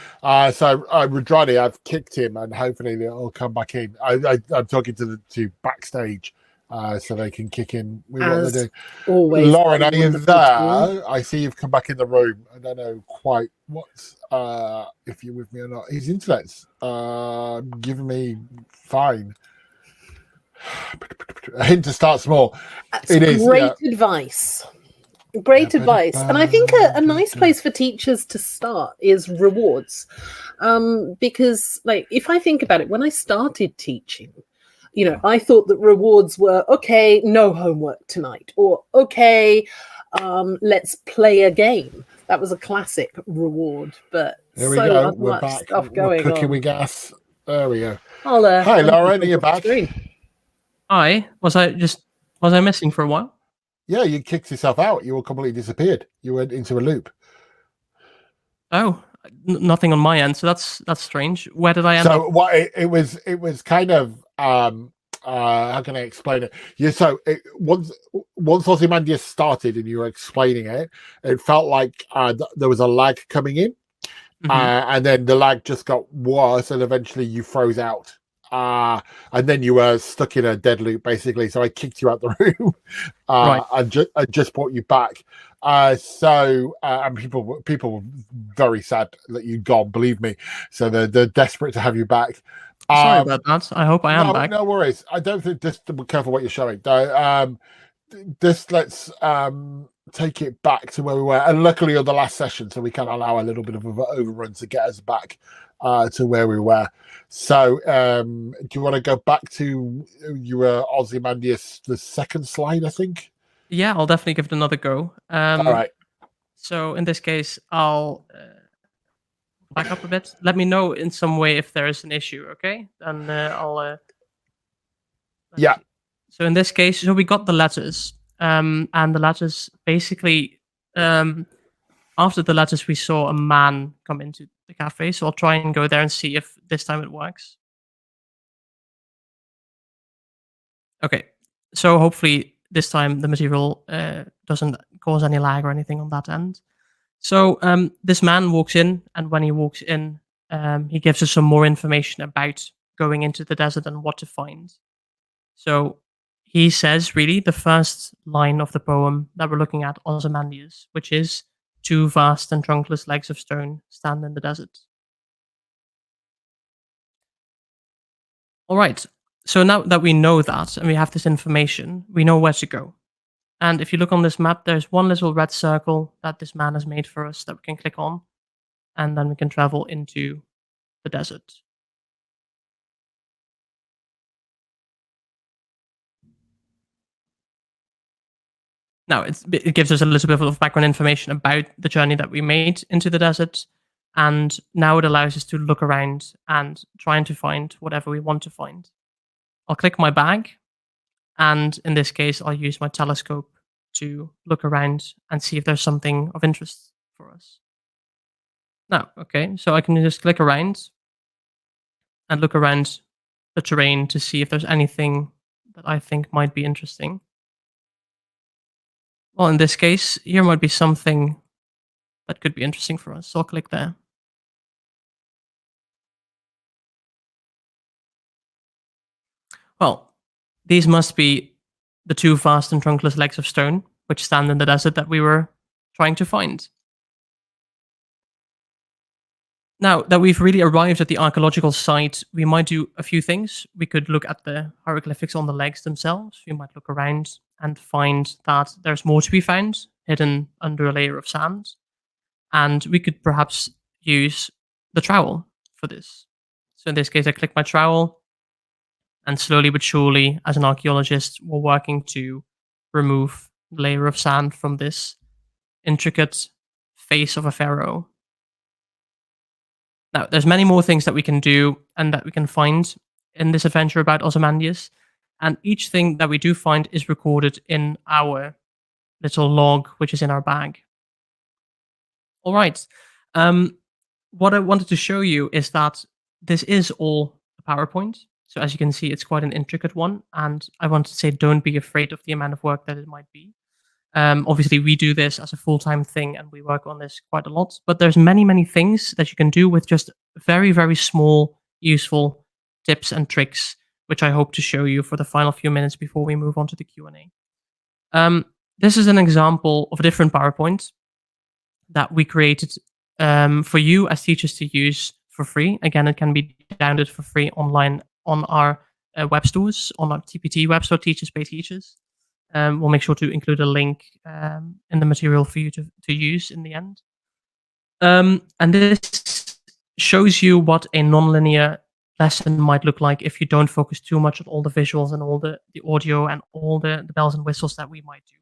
So Rudrani, I've kicked him, and hopefully they'll come back in. I'm talking to backstage, so they can kick in with what they do. Always, Lauren, are you there? I see you've come back in the room. I don't know quite what's if you're with me or not. His internet's giving me fine. A hint to start small. That's it is great advice. Great advice. And I think a nice place for teachers to start is rewards. Because, if I think about it, when I started teaching, I thought that rewards were, okay, no homework tonight, or okay, let's play a game. That was a classic reward, but there we go. We're much back. Stuff We're going cooking on. with gas. There we go. Hi, Lauren, are you back? Hi. Was I missing for a while? Yeah, you kicked yourself out. You were completely disappeared. You went into a loop. Oh, nothing on my end. So that's strange. Where did I end up? So what it was kind of how can I explain it? Once Ozymandias started and you were explaining it, it felt like there was a lag coming in. and then the lag just got worse, and eventually you froze out. And then you were stuck in a dead loop, basically. So I kicked you out the room, Right. I just brought you back. And people were very sad that you'd gone. Believe me. So they're desperate to have you back. Sorry about that. I hope I am back. No worries. I don't think just be careful what you're showing. Though. Let's take it back to where we were, and luckily on the last session, so we can allow a little bit of an overrun to get us back to where we were. So do you want to go back to your Ozymandias, the second slide, I think? Yeah, I'll definitely give it another go. All right. So in this case, I'll back up a bit. Let me know in some way if there is an issue, okay? And I'll... yeah. See. So in this case, so we got the letters. And the letters, basically, after the letters, we saw a man come into the cafe. So I'll try and go there and see if this time it works. Okay. So hopefully this time the material doesn't cause any lag or anything on that end. So this man walks in, and when he walks in, he gives us some more information about going into the desert and what to find. So he says, really, the first line of the poem that we're looking at, Ozymandias, which is, "Two vast and trunkless legs of stone stand in the desert." All right. So now that we know that and we have this information, we know where to go. And if you look on this map, there's one little red circle that this man has made for us that we can click on, and then we can travel into the desert. Now, it gives us a little bit of background information about the journey that we made into the desert, and now it allows us to look around and trying to find whatever we want to find. I'll click my bag, and in this case, I'll use my telescope to look around and see if there's something of interest for us. Now, okay, so I can just click around and look around the terrain to see if there's anything that I think might be interesting. Well, in this case, here might be something that could be interesting for us, so I'll click there. Well, these must be the two vast and trunkless legs of stone, which stand in the desert that we were trying to find. Now that we've really arrived at the archaeological site, we might do a few things. We could look at the hieroglyphics on the legs themselves. We might look around and find that there's more to be found, hidden under a layer of sand. And we could perhaps use the trowel for this. So in this case, I click my trowel, and slowly but surely, as an archaeologist, we're working to remove the layer of sand from this intricate face of a pharaoh. Now, there's many more things that we can do and that we can find in this adventure about Ozymandias, and each thing that we do find is recorded in our little log, which is in our bag. All right. What I wanted to show you is that this is all a PowerPoint. So as you can see, it's quite an intricate one, and I want to say don't be afraid of the amount of work that it might be. Obviously, we do this as a full-time thing, and we work on this quite a lot. But there's many, many things that you can do with just very, very small, useful tips and tricks, which I hope to show you for the final few minutes before we move on to the Q&A. This is an example of a different PowerPoint that we created for you as teachers to use for free. Again, it can be downloaded for free online on our web stores, on our TPT web store, Teachers Pay Teachers. We'll make sure to include a link in the material for you to use in the end. And this shows you what a nonlinear lesson might look like if you don't focus too much on all the visuals and all the audio and all the bells and whistles that we might do.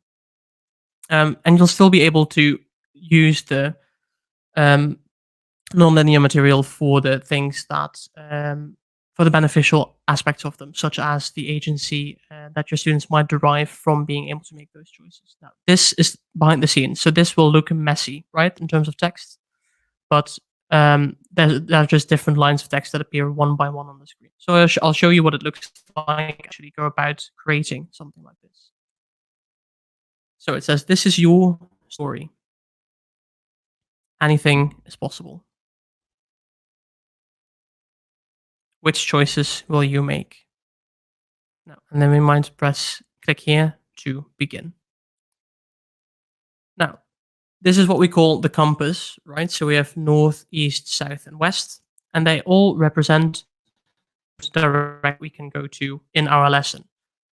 And you'll still be able to use the nonlinear material for the things that for the beneficial aspects of them, such as the agency that your students might derive from being able to make those choices. Now, this is behind the scenes, so this will look messy, right, in terms of text, but there are just different lines of text that appear one by one on the screen. So I'll show you what it looks like actually go about creating something like this. So it says, this is your story. Anything is possible. which choices will you make? Now, and then we might click here to begin. Now, this is what we call the compass, right? So we have north, east, south, and west, and they all represent the direction we can go to in our lesson.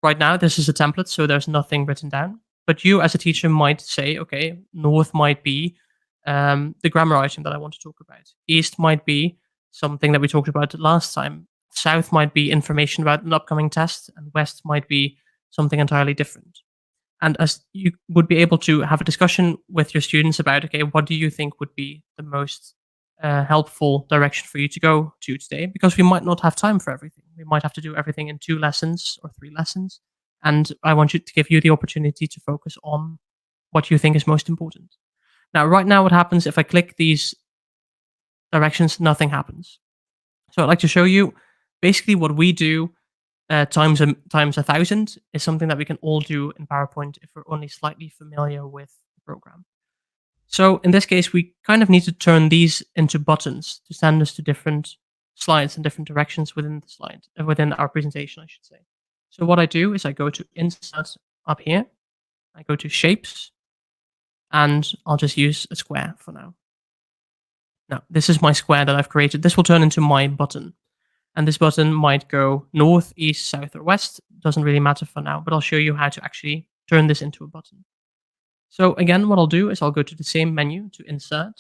Right now, this is a template, so there's nothing written down. But you as a teacher might say, okay, north might be the grammar item that I want to talk about. East might be something that we talked about last time. South might be information about an upcoming test, and west might be something entirely different. And as you would be able to have a discussion with your students about, okay, what do you think would be the most helpful direction for you to go to today? Because we might not have time for everything. We might have to do everything in 2 lessons or 3 lessons. And I want to give you the opportunity to focus on what you think is most important. Now, right now, what happens if I click these directions, nothing happens. So I'd like to show you basically what we do times 1,000 is something that we can all do in PowerPoint if we're only slightly familiar with the program. So in this case, we kind of need to turn these into buttons to send us to different slides and different directions within the slide, within our presentation, I should say. So what I do is I go to Insert up here, I go to Shapes, and I'll just use a square for now. Now, this is my square that I've created. This will turn into my button. And this button might go north, east, south, or west. Doesn't really matter for now, but I'll show you how to actually turn this into a button. So again, what I'll do is I'll go to the same menu to Insert.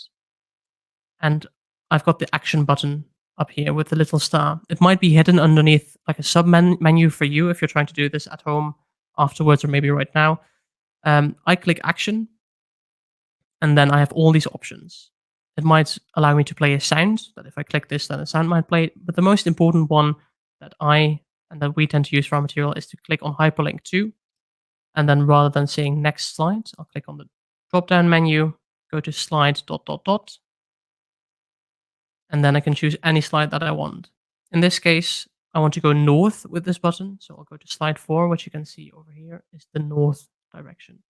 And I've got the Action button up here with the little star. It might be hidden underneath like a sub-menu for you if you're trying to do this at home afterwards or maybe right now. I click Action, and then I have all these options. It might allow me to play a sound, that if I click this, then a sound might play. But the most important one that that we tend to use for our material is to click on Hyperlink to. And then rather than saying next slide, I'll click on the drop-down menu, go to slide ... And then I can choose any slide that I want. In this case, I want to go north with this button. So I'll go to slide 4, which you can see over here is the north direction.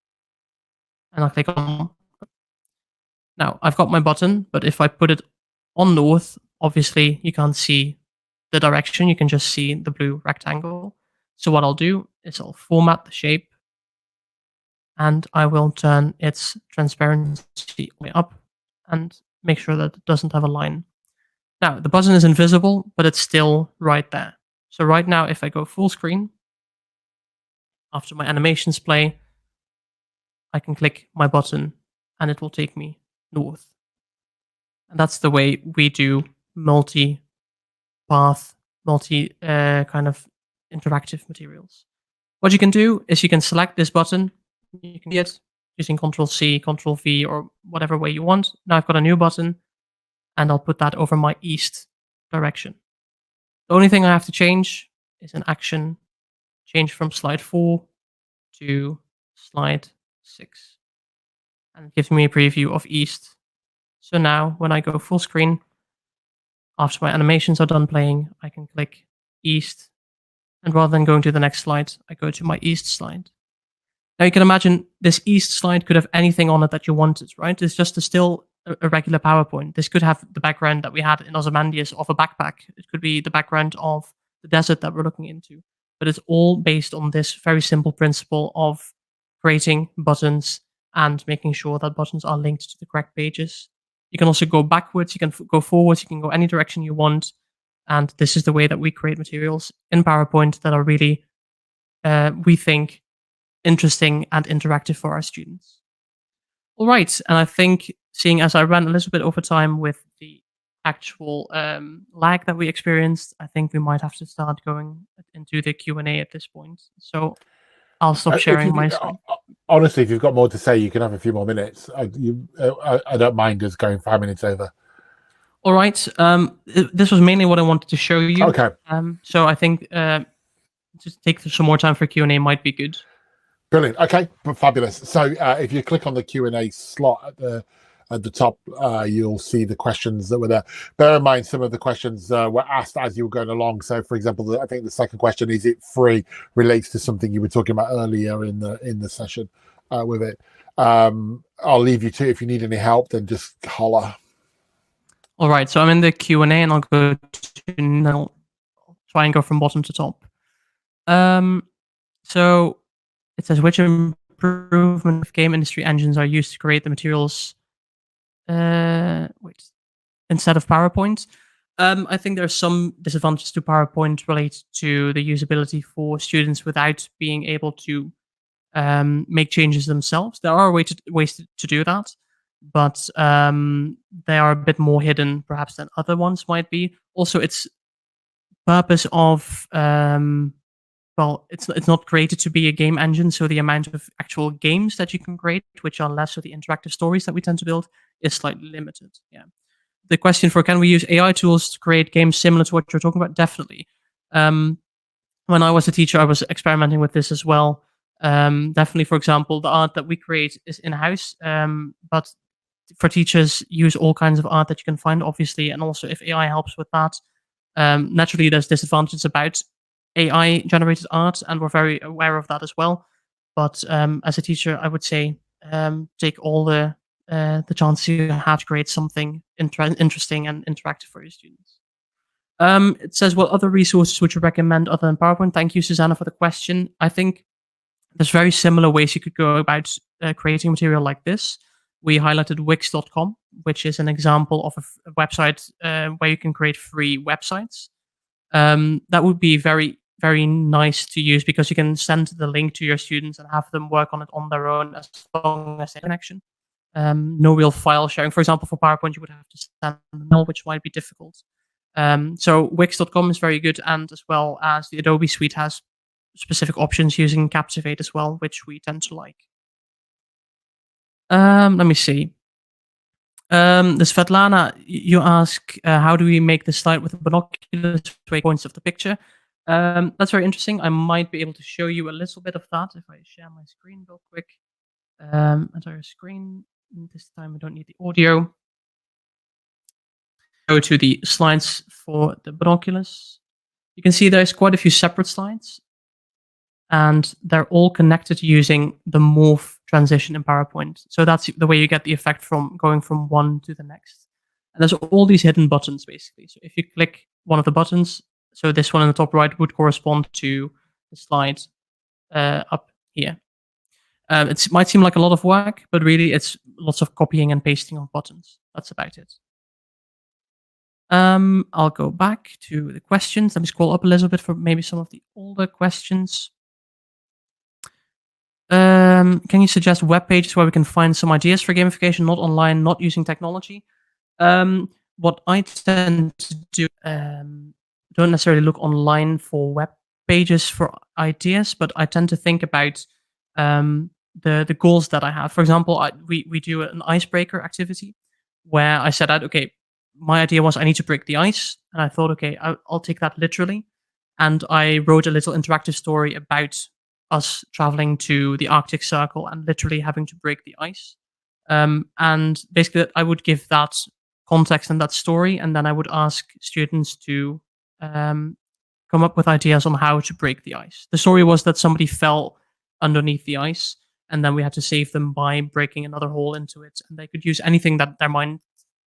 And I'll click on. Now, I've got my button, but if I put it on north, obviously you can't see the direction. You can just see the blue rectangle. So what I'll do is I'll format the shape, and I will turn its transparency way up and make sure that it doesn't have a line. Now, the button is invisible, but it's still right there. So right now, if I go full screen, after my animations play, I can click my button and it will take me north. And that's the way we do multi-path, kind of interactive materials. What you can do is you can select this button. You can see it using Ctrl-C, Ctrl-V, or whatever way you want. Now I've got a new button, and I'll put that over my east direction. The only thing I have to change is an action, change from slide 4 to slide 6. And it gives me a preview of east. So now when I go full screen, after my animations are done playing, I can click east. And rather than going to the next slide, I go to my east slide. Now you can imagine this east slide could have anything on it that you wanted, right? It's just still a regular PowerPoint. This could have the background that we had in Ozymandias of a backpack. It could be the background of the desert that we're looking into. But it's all based on this very simple principle of creating buttons and making sure that buttons are linked to the correct pages. You can also go backwards, you can go forwards, you can go any direction you want. And this is the way that we create materials in PowerPoint that are really, we think, interesting and interactive for our students. All right, and I think seeing as I ran a little bit over time with the actual lag that we experienced, I think we might have to start going into the Q&A at this point. So I'll stop sharing my screen. Honestly, if you've got more to say, you can have a few more minutes. I don't mind us going 5 minutes over. All right. This was mainly what I wanted to show you. Okay. So I think just take some more time for Q&A might be good. Brilliant. Okay, fabulous. So if you click on the Q&A slot at the top, you'll see the questions that were there. Bear in mind, some of the questions were asked as you were going along. So, for example, I think the second question, is it free, relates to something you were talking about earlier in the session with it. I'll leave you to, if you need any help, then just holler. All right, so I'm in the Q&A, and I'll go to try and go from bottom to top. So it says, which improvement of game industry engines are used to create the materials instead of PowerPoint? I think there's some disadvantages to PowerPoint related to the usability for students without being able to make changes themselves. There are ways to do that, but they are a bit more hidden perhaps than other ones might be. Also, its purpose of it's not created to be a game engine, so the amount of actual games that you can create, which are less of the interactive stories that we tend to build, is slightly limited. Yeah. The question for can we use AI tools to create games similar to what you're talking about? Definitely. When I was a teacher, I was experimenting with this as well. Definitely, for example, the art that we create is in-house, but for teachers, use all kinds of art that you can find, obviously, and also if AI helps with that. Naturally, there's disadvantages about AI-generated art, and we're very aware of that as well. But as a teacher, I would say take all the chance you have to create something interesting and interactive for your students. It says, what other resources would you recommend other than PowerPoint? Thank you, Susanna, for the question. I think there's very similar ways you could go about creating material like this. We highlighted Wix.com, which is an example of a website where you can create free websites. That would be very, very nice to use because you can send the link to your students and have them work on it on their own as long as they have connection. No real file sharing. For example, for PowerPoint, you would have to send them, which might be difficult. So Wix.com is very good, and as well as the Adobe Suite has specific options using Captivate as well, which we tend to like. Let me see. The Svetlana, you ask, how do we make the slide with the binoculars points of the picture? That's very interesting. I might be able to show you a little bit of that if I share my screen real quick. Entire screen. This time I don't need the audio. Go to the slides for the binoculars. You can see there's quite a few separate slides, and they're all connected using the morph transition in PowerPoint. So that's the way you get the effect from going from one to the next. And there's all these hidden buttons, basically. So if you click one of the buttons, so this one in the top right would correspond to the slide up here. It might seem like a lot of work, but really it's lots of copying and pasting of buttons. That's about it. I'll go back to the questions. Let me scroll up a little bit for maybe some of the older questions. Can you suggest web pages where we can find some ideas for gamification, not online, not using technology? What I tend to do, don't necessarily look online for web pages for ideas, but I tend to think about the goals that I have. For example, we do an icebreaker activity where I set out, okay, my idea was I need to break the ice, and I thought, okay, I'll take that literally, and I wrote a little interactive story about us traveling to the Arctic Circle and literally having to break the ice. And basically, I would give that context and that story, and then I would ask students to come up with ideas on how to break the ice. The story was that somebody fell underneath the ice, and then we had to save them by breaking another hole into it. And they could use anything that their mind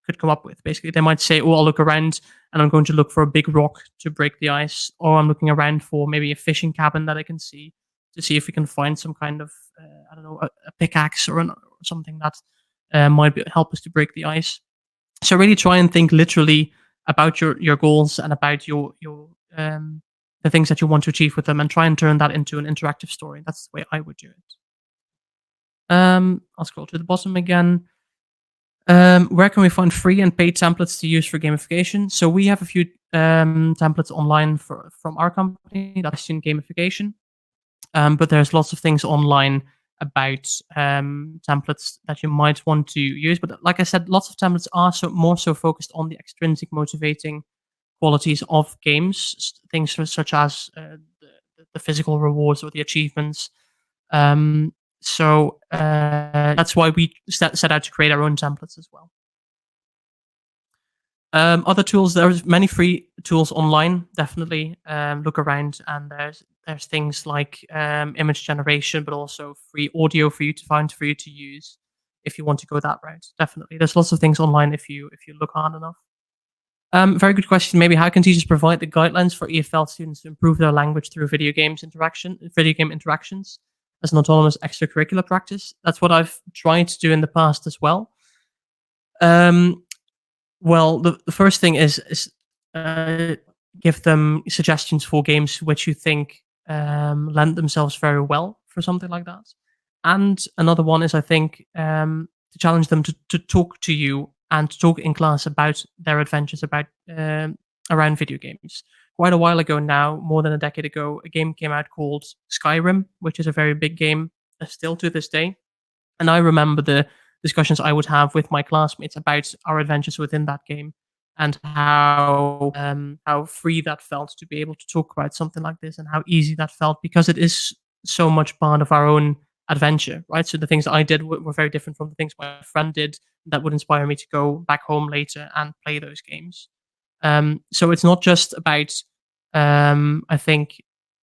could come up with. Basically, they might say, oh, I'll look around and I'm going to look for a big rock to break the ice, or I'm looking around for maybe a fishing cabin that I can see to see if we can find some kind of, I don't know, a pickaxe or something that might help us to break the ice. So really try and think literally about your goals and about your the things that you want to achieve with them, and try and turn that into an interactive story. That's the way I would do it. I'll scroll to the bottom again. Where can we find free and paid templates to use for gamification? So we have a few templates online from our company, that's Question Gamification. But there's lots of things online about templates that you might want to use. But like I said, lots of templates are more so focused on the extrinsic motivating qualities of games, things such as the physical rewards or the achievements. So that's why we set out to create our own templates as well. Other tools, there's many free tools online, definitely. Look around, and there's things like image generation, but also free audio for you to use if you want to go that route. Definitely, there's lots of things online if you look hard enough. Very good question. Maybe how can teachers provide the guidelines for EFL students to improve their language through video game interactions as an autonomous extracurricular practice? That's what I've tried to do in the past as well. Well, the first thing is give them suggestions for games which you think lend themselves very well for something like that. And another one is, I think, to challenge them to talk to you and to talk in class about their adventures around video games. Quite a while ago now, more than a decade ago, a game came out called Skyrim, which is a very big game still to this day. And I remember the discussions I would have with my classmates about our adventures within that game and how free that felt to be able to talk about something like this, and how easy that felt, because it is so much part of our own adventure, right? So the things I did were very different from the things my friend did that would inspire me to go back home later and play those games. So it's not just about, I think,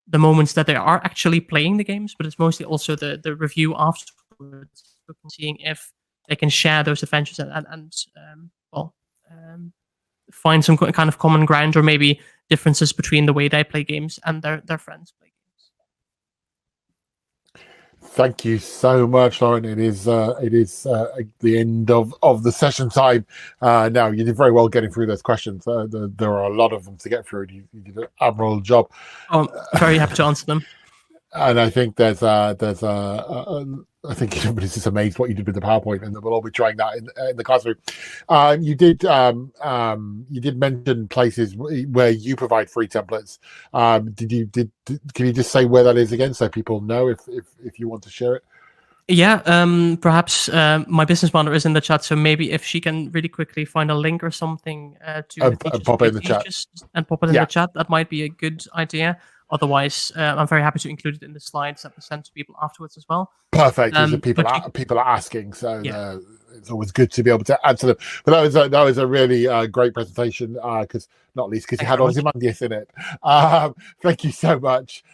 the moments that they are actually playing the games, but it's mostly also the review afterwards, seeing if they can share those adventures and find some kind of common ground, or maybe differences between the way they play games and their friends play games. Thank you so much, Lauren. It is the end of the session time. Now, you did very well getting through those questions. There are a lot of them to get through. You did an admirable job. Oh, very happy to answer them. And I think I think everybody's just amazed what you did with the PowerPoint, and we'll all be trying that in the classroom. You did mention places where you provide free templates. Can you just say where that is again, so people know if you want to share it? Yeah, perhaps my business partner is in the chat, so maybe if she can really quickly find a link or something to pop it in the chat, and pop it in the chat, that might be a good idea. Otherwise, I'm very happy to include it in the slides that we send to people afterwards as well. Perfect. People are asking, so it's always good to be able to answer them. But that was a really great presentation, because not least because you had Ozymandias in it. Thank you so much.